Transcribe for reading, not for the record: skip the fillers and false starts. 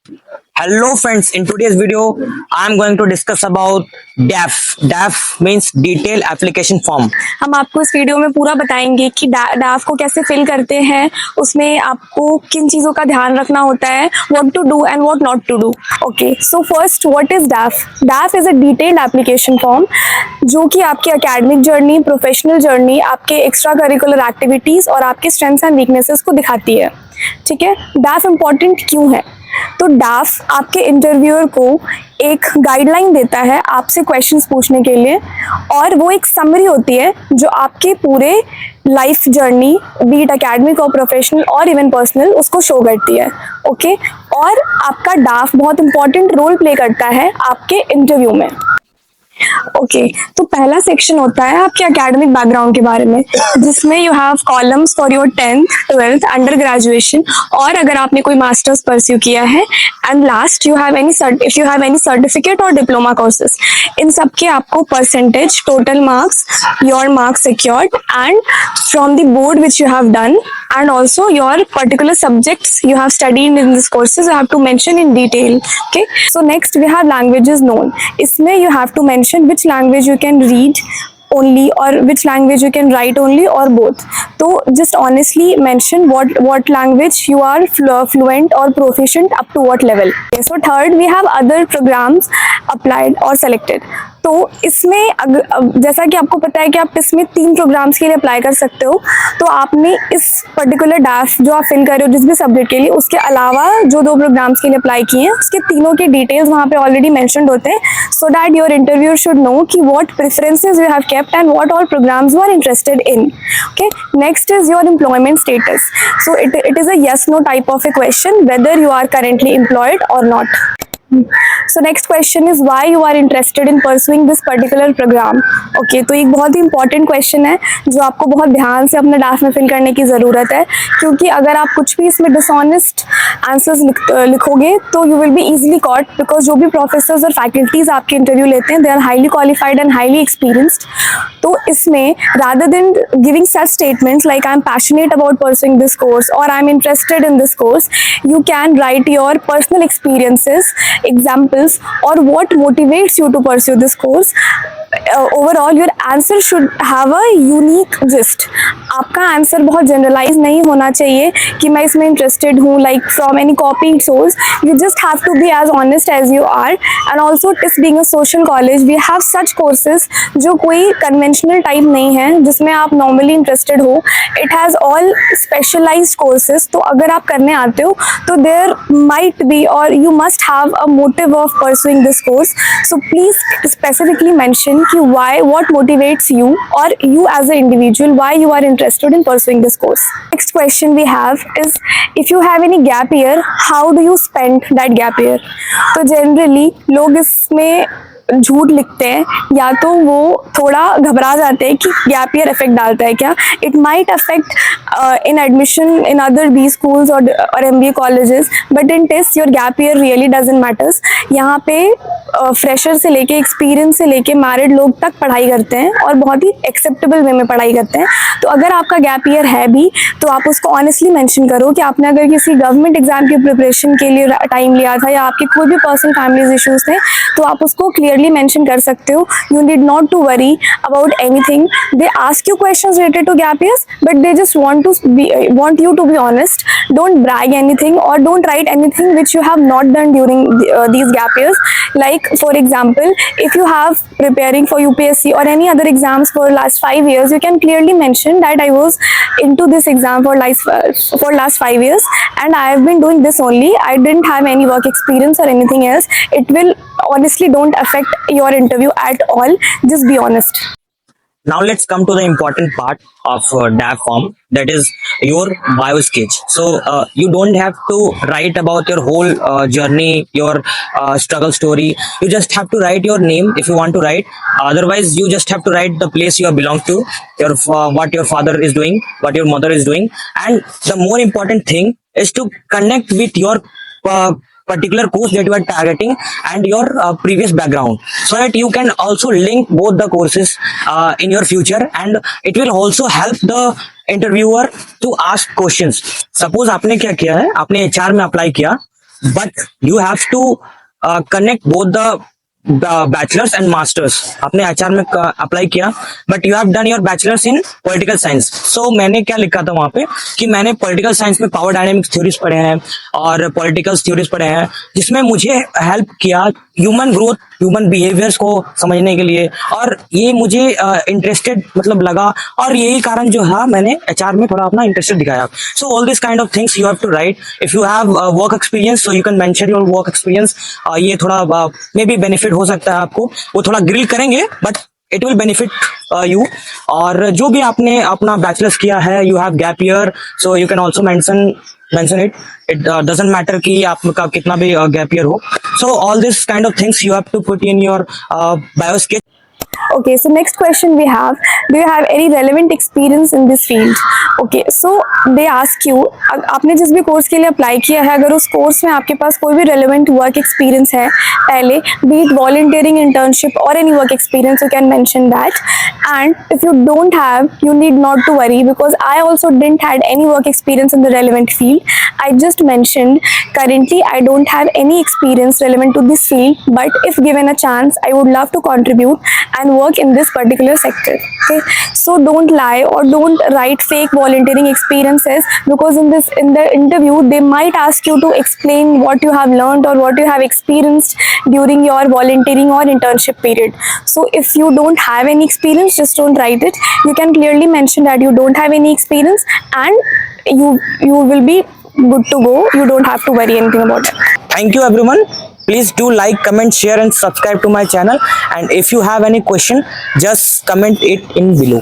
Hello friends, in today's video I am going to discuss about DAF. DAF means Detailed Application Form. हम आपको इस video में पूरा बताएंगे कि डाफ को कैसे फिल करते हैं, उसमें आपको किन चीज़ों का ध्यान रखना होता है, what to do and what not to do. Okay, so first what is DAF. DAF is a detailed application form जो कि आपकी एकेडमिक जर्नी, प्रोफेशनल जर्नी, आपके एक्स्ट्रा करिकुलर एक्टिविटीज़ और आपके स्ट्रेंथ्स एंड वीकनेसेस को दिखाती है. ठीक है, डाफ इम्पॉर्टेंट क्यों है? तो डाफ आपके इंटरव्यूअर को एक गाइडलाइन देता है आपसे क्वेश्चंस पूछने के लिए, और वो एक समरी होती है जो आपके पूरे life journey, B it academic और प्रोफेशनल और इवन पर्सनल, उसको शो करती है. ओके, और आपका डाफ बहुत इंपॉर्टेंट रोल प्ले करता है आपके इंटरव्यू में. ओके, तो पहला सेक्शन होता है आपके एकेडमिक बैकग्राउंड के बारे में, जिसमें you have columns for your 10th 12th under graduation, और अगर आपने कोई मास्टर्स परस्यू किया है, and last you have any if you have any certificate और डिप्लोमा कोर्सेज. इन सब के आपको percentage, total marks, your marks secured and from the board which you have done, and also your particular subjects you have studied in these courses you have to mention in detail. Okay, so next we have languages known. इसमें you have to mention which language you can read only or which language you can write only or both. So just honestly mention what language you are fluent or proficient up to what level. Okay, so third we have other programs applied or selected. तो इसमें जैसा कि आपको पता है कि आप इसमें 3 प्रोग्राम्स के लिए अप्लाई कर सकते हो, तो आपने इस पर्टिकुलर डाफ जो आप फिल कर रहे हो जिस भी सब्जेक्ट के लिए, उसके अलावा जो 2 प्रोग्राम्स के लिए अप्लाई किए हैं उसके तीनों के डिटेल्स वहाँ पे ऑलरेडी मेंशन्ड होते हैं, so that your interviewer should know कि what preferences you have kept and what all programmes you are interested in. Okay, next is your employment status. So it is a yes no type of a question whether you are currently employed or not. So next question is why you are interested in pursuing this particular program. Okay, तो एक बहुत ही important question है जो आपको बहुत ध्यान से अपने डाफ में फिल करने की ज़रूरत है, क्योंकि अगर आप कुछ भी इसमें dishonest answers लिखोगे तो you will be easily caught, because जो भी professors और faculties आपके इंटरव्यू लेते हैं they are highly qualified and highly experienced. तो इसमें rather than giving such statements like I'm passionate about pursuing this course or I'm interested in this course, you can write your personal experiences, examples, or what motivates you to pursue this course. Overall your answer should have a unique gist. आपका answer बहुत generalise नहीं होना चाहिए कि मैं इसमें interested हूँ, like from any copy source. You just have to be as honest as you are. And also this being a social college we have such courses जो कोई कन्वेंशनल टाइप नहीं है जिसमें आप नॉर्मली इंटरेस्टेड हो. It has all specialised courses. तो अगर आप करने आते हो तो देयर माइट बी और you must have a motive of pursuing this course. So please specifically mention कि why, what motivates you or you as an individual, why you are interested in pursuing this course. Next question we have is if you have any gap year, how do you spend that gap year? तो generally लोग इसमें झूठ लिखते हैं, या तो वो थोड़ा घबरा जाते हैं कि गैप ईयर इफेक्ट डालता है क्या. It might affect in admission in other B schools और MBA colleges, but in test your gap year really doesn't matters. यहाँ पे फ्रेशर से लेके, एक्सपीरियंस से लेके मैरिड लोग तक पढ़ाई करते हैं और बहुत ही एक्सेप्टेबल वे में पढ़ाई करते हैं. तो अगर आपका गैप ईयर है भी तो आप उसको ऑनेस्टली मेंशन करो कि आपने अगर किसी गवर्नमेंट एग्जाम की प्रिपरेशन के लिए टाइम लिया था या आपके कोई भी पर्सनल फैमिलीज इश्यूज थे, तो आप उसको क्लियरली मेंशन कर सकते हो. You need not to worry about anything. They ask you questions related to gap years, but they just want you to be honest. Don't brag anything or don't write anything which you have not done during these gap years. Like for example, if you have preparing for UPSC or any other exams for last 5 years, you can clearly mention that I was into this exam for last 5 years and I have been doing this only. I didn't have any work experience or anything else. It will honestly don't affect your interview at all. Just be honest. Now let's come to the important part of DAF form, that is your bio sketch. So you don't have to write about your whole journey, your struggle story. You just have to write your name if you want to write. Otherwise you just have to write the place you belong to, your what your father is doing, what your mother is doing, and the more important thing is to connect with your particular course that you are targeting and your previous background, so that you can also link both the courses in your future, and it will also help the interviewer to ask questions. Suppose आपने क्या किया है, आपने HR में apply किया, but you have to connect both the bachelors and masters. आपने HR में apply किया, but you have done your bachelors in political science. So मैंने क्या लिखा था वहां पे कि मैंने पॉलिटिकल साइंस में पावर डायनेमिक्स थ्योरीज पढ़े हैं और पॉलिटिकल थ्योरीज पढ़े हैं, जिसमें मुझे हेल्प किया ह्यूमन ग्रोथ, ह्यूमन बिहेवियर्स को समझने के लिए, और ये मुझे इंटरेस्टेड मतलब लगा, और यही कारण जो है मैंने एचआर में थोड़ा अपना इंटरेस्टेड दिखाया. So all this kind of things you have to write. If you have work experience so you can mention your work experience. ये थोड़ा मे बी बेनिफिट हो सकता है आपको, वो थोड़ा ग्रिल करेंगे but it will benefit you. और जो भी आपने अपना बैचलर्स किया है, you have gap year, so you can also mention it doesn't matter कि आपका कितना भी गैप ईयर हो. So all this kind of things you have to put in your bio sketch. Okay, so next question we have, do you have any relevant experience in this field? Okay, so they ask you, आपने जिस भी course के लिए apply किया है, अगर उस course में आपके पास कोई भी relevant work experience है पहले, be it volunteering, internship or any work experience, you can mention that. And if you don't have, you need not to worry, because I also didn't had any work experience in the relevant field. I just mentioned currently I don't have any experience relevant to this field, but if given a chance, I would love to contribute and work in this particular sector. Okay, so don't lie or don't write fake volunteering experiences, because in the interview they might ask you to explain what you have learned or what you have experienced during your volunteering or internship period. So if you don't have any experience, just don't write it. You can clearly mention that you don't have any experience, and you will be good to go. You don't have to worry anything about it. Thank you everyone. Please do like, comment, share and subscribe to my channel. And if you have any question, just comment it in below.